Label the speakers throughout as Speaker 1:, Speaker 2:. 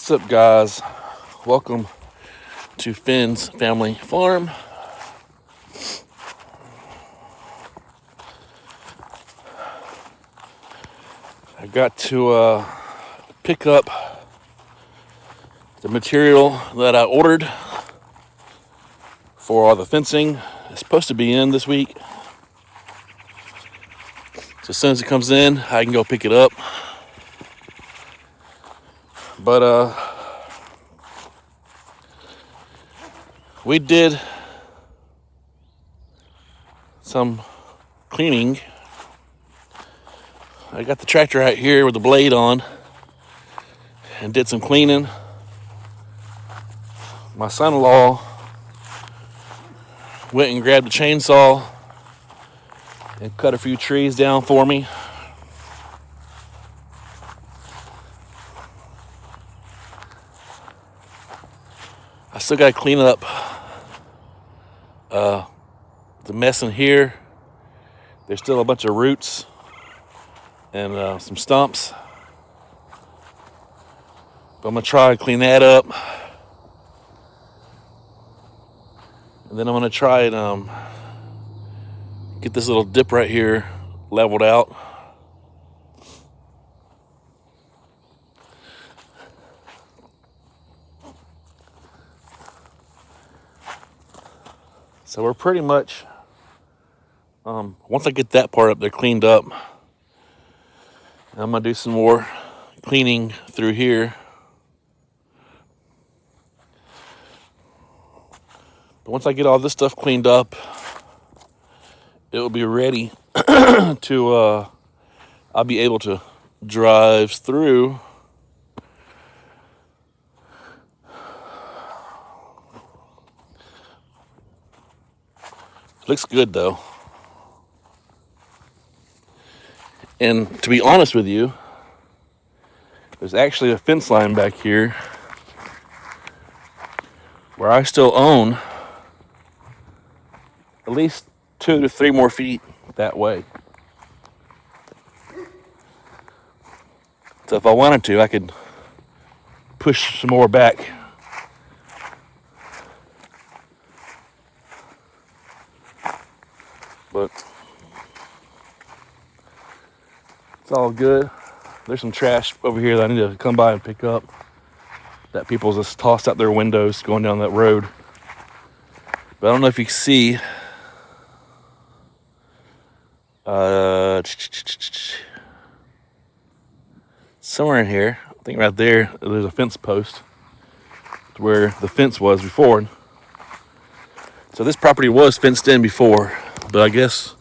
Speaker 1: What's up, guys? Welcome to Finn's Family Farm. I got to pick up the material that I ordered for all the fencing. It's supposed to be in this week. So as soon as it comes in, I can go pick it up. But we did some cleaning. I got the tractor out here with the blade on and did some cleaning. My son-in-law went and grabbed a chainsaw and cut a few trees down for me. I still got to clean up the mess in here. There's still a bunch of roots and some stumps. But I'm going to try to clean that up. And then I'm going to try and get this little dip right here leveled out. So we're pretty much, once I get that part up there cleaned up, I'm going to do some more cleaning through here. But once I get all this stuff cleaned up, it will be ready to, I'll be able to drive through. Looks good though. And to be honest with you, there's actually a fence line back here where I still own at least 2 to 3 more feet that way. So if I wanted to, I could push some more back. But it's all good. There's some trash over here that I need to come by and pick up that people just tossed out their windows going down that road. But I don't know if you can see. Somewhere in here, I think right there, there's a fence post where the fence was before. So this property was fenced in before, but I guess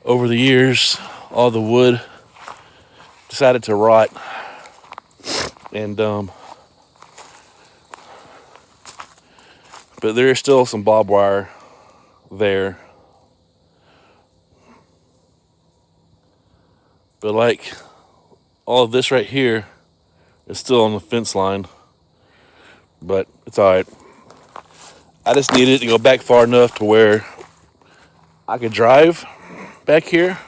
Speaker 1: over the years, all the wood decided to rot. And, but there is still some barbed wire there. But like all of this right here is still on the fence line, but it's all right. I just needed to go back far enough to where I could drive back here.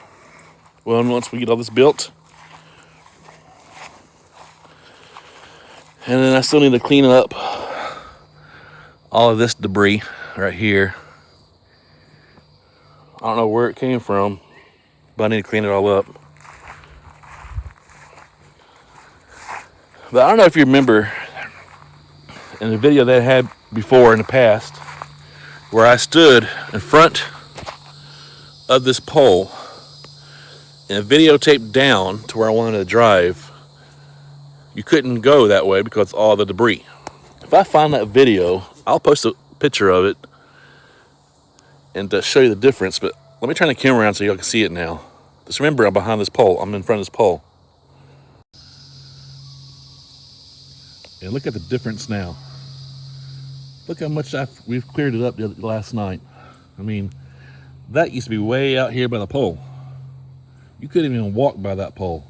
Speaker 1: Well, once we get all this built. And then I still need to clean up all of this debris right here. I don't know where it came from, but I need to clean it all up. But I don't know if you remember in the video that I had before in the past where I stood in front of this pole and videotaped down to where I wanted to drive. You couldn't go that way because of all the debris. If I find that video, I'll post a picture of it and to show you the difference. But let me turn the camera around so y'all can see it now. Just remember, I'm behind this pole. I'm in front of this pole. And look at the difference now. Look how much we've cleared it up last night. I mean, that used to be way out here by the pole. You couldn't even walk by that pole.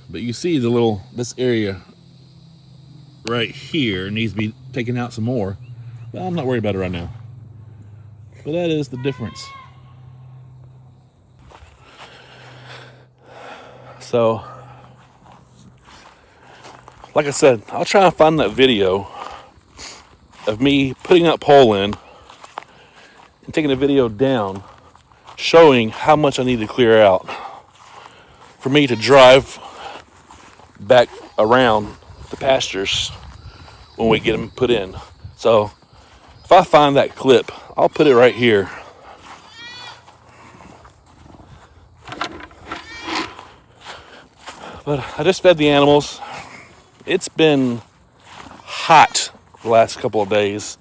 Speaker 1: But you see this area right here needs to be taken out some more. But I'm not worried about it right now. But that is the difference. So like I said, I'll try and find that video of me putting that pole in and taking the video down, showing how much I need to clear out for me to drive back around the pastures when we get them put in. So if I find that clip, I'll put it right here. But I just fed the animals. It's been hot the last couple of days,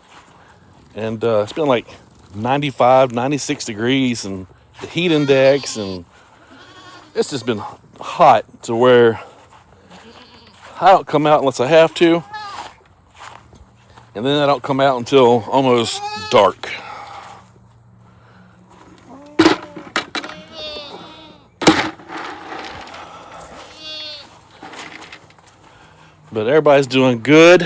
Speaker 1: and it's been like 95, 96 degrees, and the heat index, and it's just been hot to where I don't come out unless I have to, and then I don't come out until almost dark. But everybody's doing good.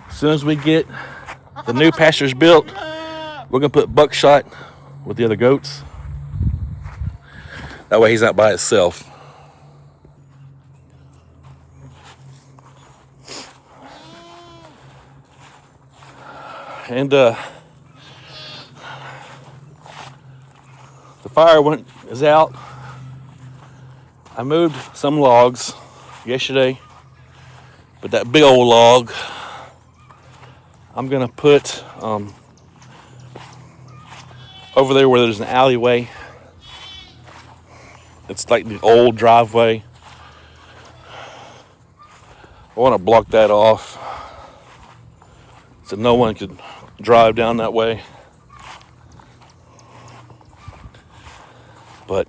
Speaker 1: As soon as we get the new pastures built, we're gonna put Buckshot with the other goats. That way he's not by himself. And the fire is out. I moved some logs yesterday, but that big old log I'm gonna put over there where there's an alleyway. It's like the old driveway. I want to block that off so no one could drive down that way. But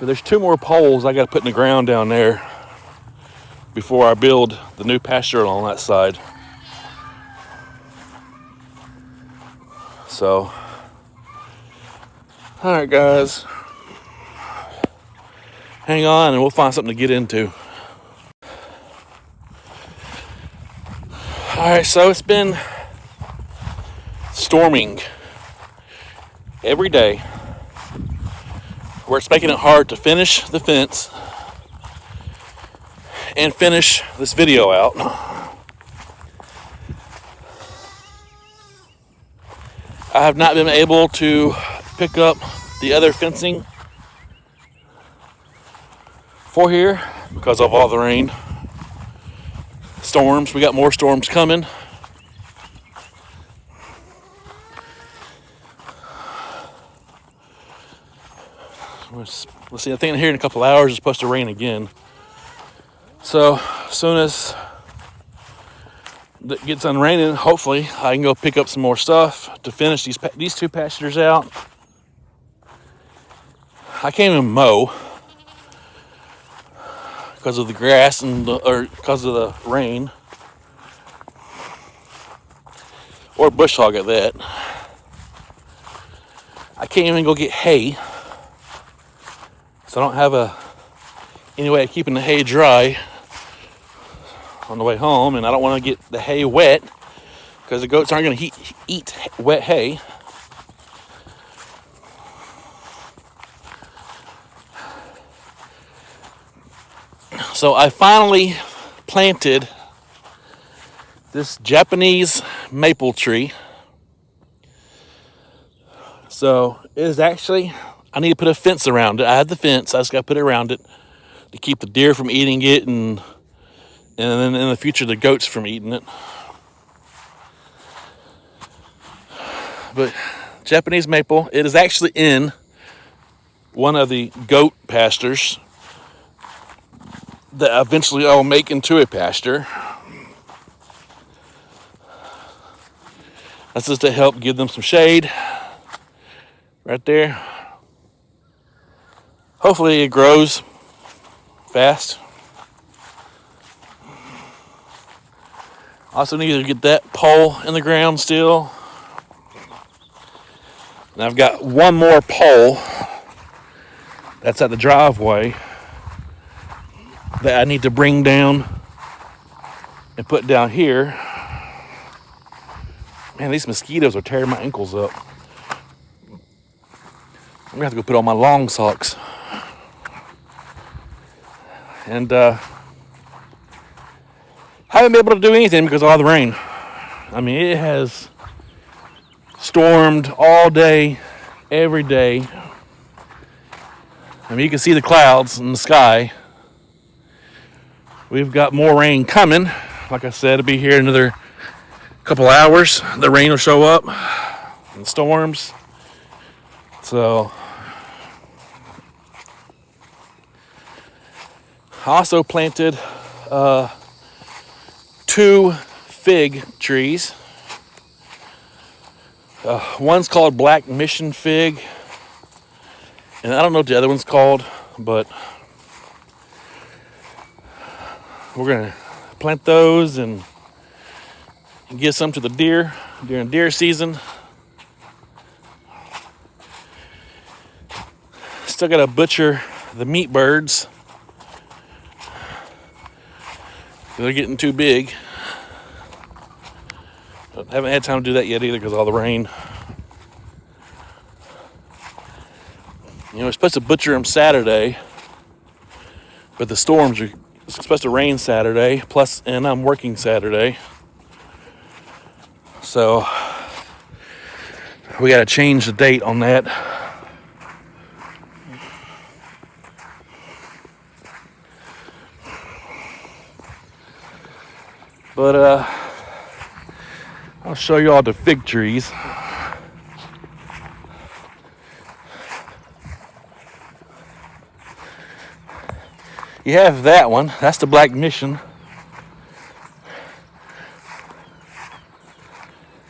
Speaker 1: there's 2 more poles I got to put in the ground down there before I build the new pasture on that side. So, all right, guys, hang on and we'll find something to get into. All right, so it's been storming every day, where it's making it hard to finish the fence and finish this video out. I have not been able to pick up the other fencing for here because of all the rain. Storms, we got more storms coming. Let's see, I think here in a couple hours it's supposed to rain again. So as soon as it gets done raining, hopefully I can go pick up some more stuff to finish these 2 pastures out. I can't even mow because of the grass or because of the rain, or bush hog at that. I can't even go get hay, so I don't have any way of keeping the hay dry on the way home, and I don't want to get the hay wet because the goats aren't going to eat wet hay. So I finally planted this Japanese maple tree. So it is actually, I need to put a fence around it. I had the fence, I just got to put it around it to keep the deer from eating it, and then in the future the goats from eating it. But Japanese maple, it is actually in one of the goat pastures that eventually I'll make into a pasture. That's just to help give them some shade right there. Hopefully it grows fast. Also need to get that pole in the ground still. And I've got one more pole that's at the driveway that I need to bring down and put down here. Man, these mosquitoes are tearing my ankles up. I'm gonna have to go put on my long socks. And haven't been able to do anything because of all the rain. I mean, it has stormed all day, every day. I mean, you can see the clouds in the sky. We've got more rain coming. Like I said, it'll be here in another couple hours. The rain will show up and storms. So I also planted 2 fig trees. One's called Black Mission Fig, and I don't know what the other one's called, but we're gonna plant those and give some to the deer during deer season. Still gotta butcher the meat birds. They're getting too big. But haven't had time to do that yet either because of all the rain. You know, we're supposed to butcher them Saturday, but the storms are supposed to rain Saturday, and I'm working Saturday. So we got to change the date on that. But I'll show you all the fig trees. You have that one. That's the Black Mission.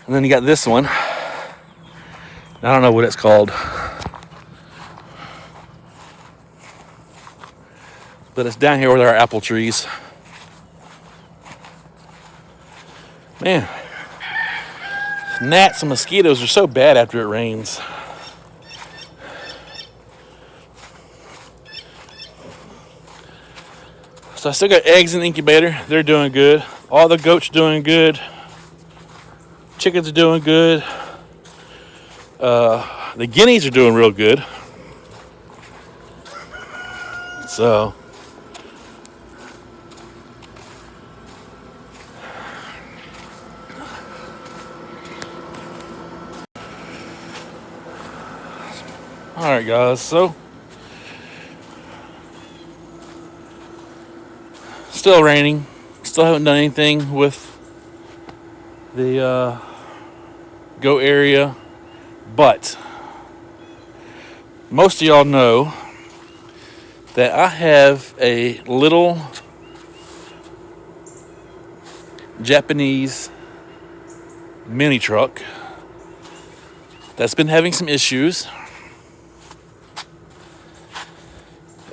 Speaker 1: And then you got this one. I don't know what it's called. But it's down here with our apple trees. Man, gnats and mosquitoes are so bad after it rains. So I still got eggs in the incubator. They're doing good. All the goats are doing good. Chickens are doing good. The guineas are doing real good. So alright guys, so still raining. Still haven't done anything with the goat area, but most of y'all know that I have a little Japanese mini truck that's been having some issues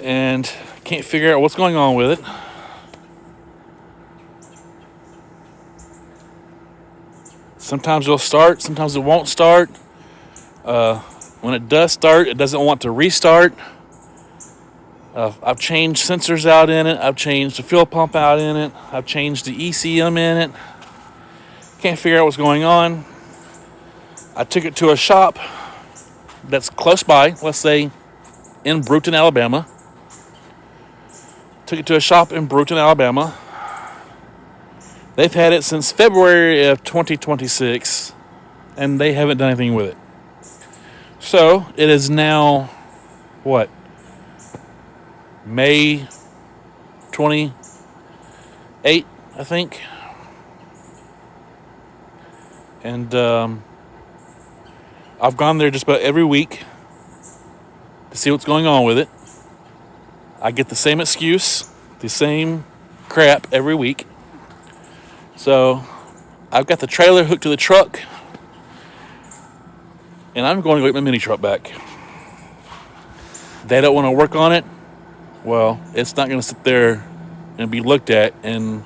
Speaker 1: and can't figure out what's going on with it. Sometimes it'll start, sometimes it won't start. When it does start, it doesn't want to restart. I've changed sensors out in it. I've changed the fuel pump out in it. I've changed the ECM in it. Can't figure out what's going on. I took it to a shop that's close by, let's say in Brewton, Alabama. Took it to a shop in Brewton, Alabama. They've had it since February of 2026, and they haven't done anything with it. So, it is now, what? May 28, I think. And I've gone there just about every week to see what's going on with it. I get the same excuse, the same crap every week. So, I've got the trailer hooked to the truck, and I'm going to go get my mini truck back. They don't want to work on it. Well, it's not going to sit there and be looked at and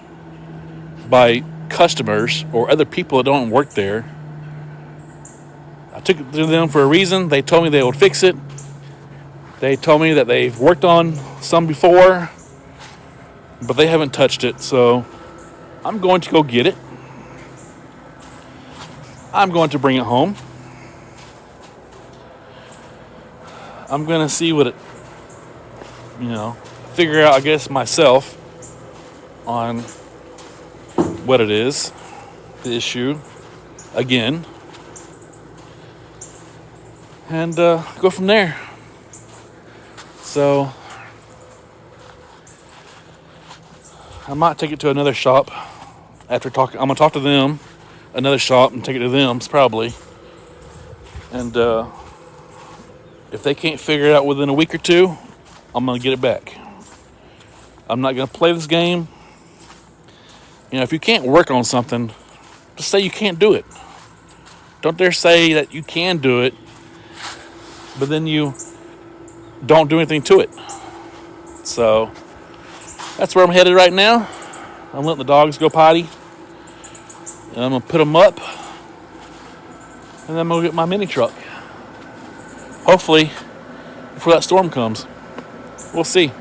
Speaker 1: by customers or other people that don't work there. I took it to them for a reason. They told me they would fix it. They told me that they've worked on some before, but they haven't touched it. So I'm going to go get it. I'm going to bring it home. I'm going to see what it, figure out, I guess, myself on what it is, the issue, again, and go from there. So I might take it to another shop after talking. I'm gonna talk to them, another shop, and take it to them probably. And if they can't figure it out within a week or two, I'm gonna get it back. I'm not gonna play this game. If you can't work on something, just say you can't do it. Don't dare say that you can do it, but then you don't do anything to it. So that's where I'm headed right now. I'm letting the dogs go potty, and I'm gonna put them up, and then I'm gonna get my mini truck. Hopefully, before that storm comes. We'll see.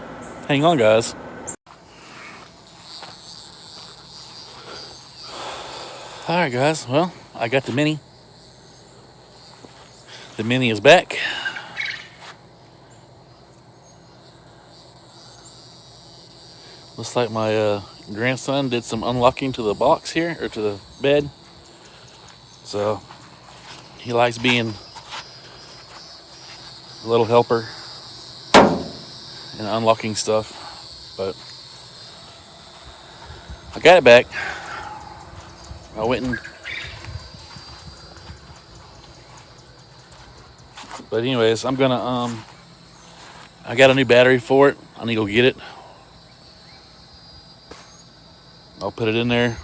Speaker 1: Hang on, guys. All right, guys. Well, I got the mini. The mini is back. Looks like my grandson did some unlocking to the box here, or to the bed. So he likes being a little helper and unlocking stuff. But I got it back. I went and... But anyways, I'm gonna, I got a new battery for it. I need to go get it. I'll put it in there.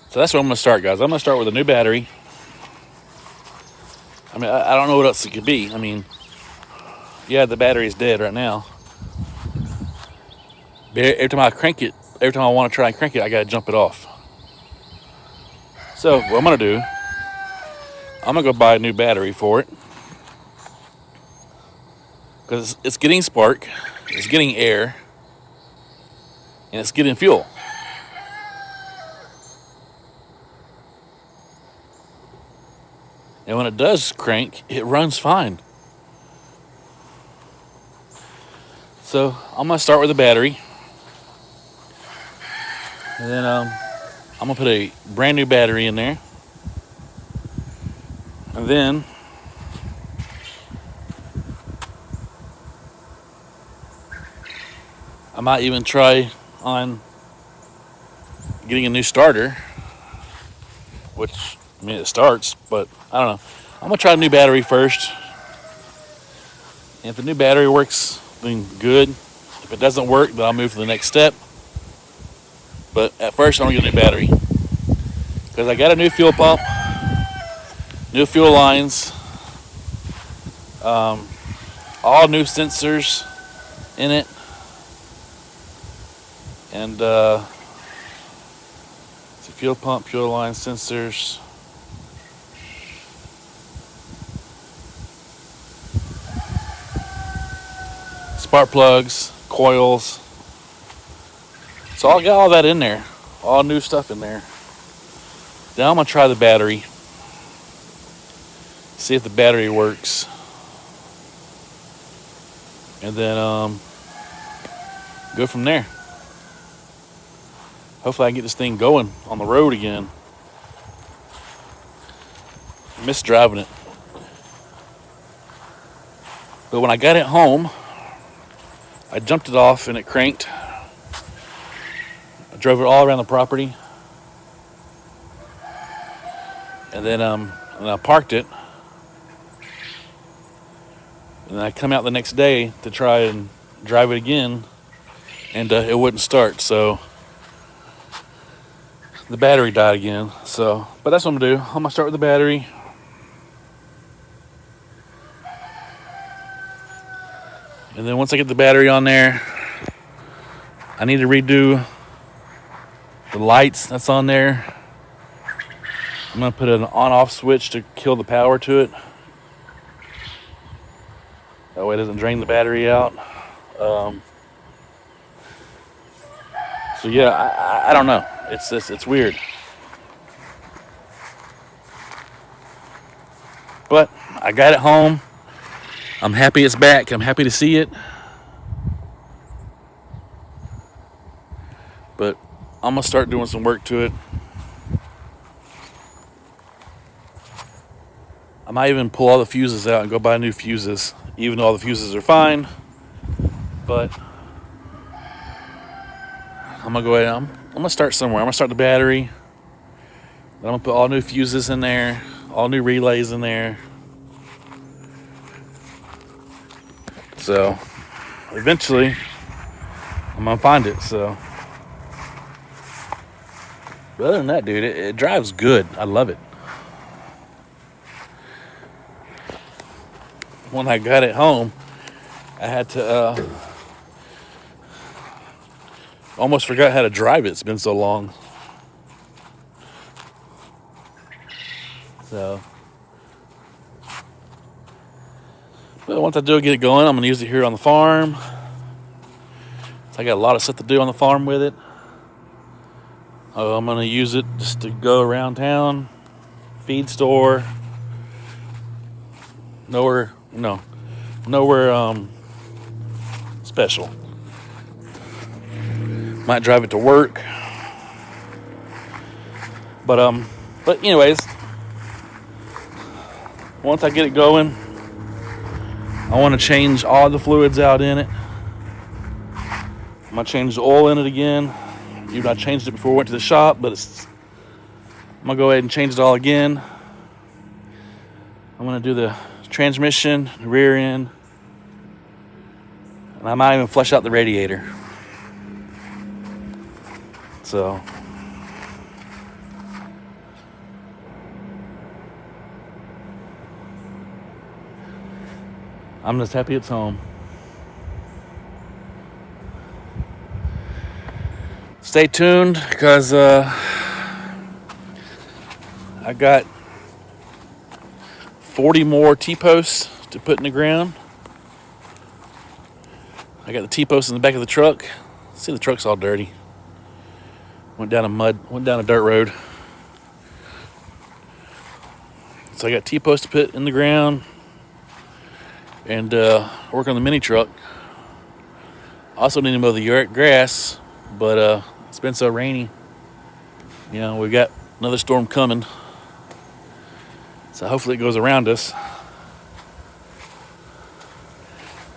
Speaker 1: So that's where I'm gonna start, guys. I'm gonna start with a new battery. I mean, I don't know what else it could be. I mean, yeah, the battery is dead right now. Every time I crank it, every time I want to try and crank it, I gotta jump it off. So what I'm gonna do, I'm gonna go buy a new battery for it, because it's getting spark, it's getting air, and it's getting fuel. And when it does crank, it runs fine. So I'm gonna start with the battery, and then I'm gonna put a brand new battery in there, and then I might even try on getting a new starter, which, I mean, it starts, but I don't know. I'm gonna try a new battery first. And if the new battery works, then good. If it doesn't work, then I'll move to the next step. But at first, I'm gonna get a new battery, because I got a new fuel pump, new fuel lines, all new sensors in it, and it's a fuel pump, fuel line, sensors. Spark plugs, coils. So I got all that in there, all new stuff in there. Now I'm gonna try the battery, see if the battery works, and then go from there. Hopefully I can get this thing going on the road again. I miss driving it. But when I got it home, I jumped it off and it cranked. I drove it all around the property. And then I parked it. And then I come out the next day to try and drive it again, and it wouldn't start. So the battery died again. So, but that's what I'm gonna do. I'm gonna start with the battery. And then once I get the battery on there, I need to redo the lights that's on there. I'm gonna put an on-off switch to kill the power to it. That way it doesn't drain the battery out. So yeah, I don't know. It's weird. But I got it home. I'm happy it's back. I'm happy to see it. But I'm going to start doing some work to it. I might even pull all the fuses out and go buy new fuses, even though all the fuses are fine. But I'm going to go ahead and I'm going to start somewhere. I'm going to start the battery. Then I'm going to put all new fuses in there, all new relays in there. So eventually I'm going to find it. So, but other than that, dude, it drives good. I love it. When I got it home, I had to almost forgot how to drive it. It's been so long. So, but once I do get it going, I'm going to use it here on the farm. So I got a lot of stuff to do on the farm with it. I'm going to use it just to go around town, feed store, nowhere special. Might drive it to work. But anyways, once I get it going, I want to change all the fluids out in it. I'm going to change the oil in it again. Even though I changed it before I went to the shop, but I'm going to go ahead and change it all again. I'm going to do the transmission, the rear end, and I might even flush out the radiator. So I'm just happy it's home. Stay tuned, because I got 40 more T-posts to put in the ground. I got the T-posts in the back of the truck. See, the truck's all dirty. Went down a dirt road. So I got T-posts to put in the ground and work on the mini truck. Also need to mow the grass, but it's been so rainy. You know, we got another storm coming. So hopefully it goes around us.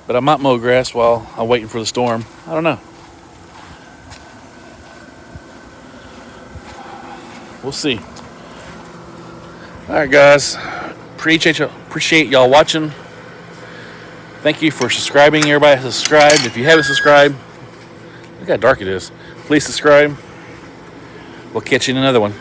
Speaker 1: But I might mow grass while I'm waiting for the storm. I don't know. We'll see. All right, guys. Appreciate y'all watching. Thank you for subscribing. Everybody has subscribed. If you haven't subscribed, look how dark it is. Please subscribe. We'll catch you in another one.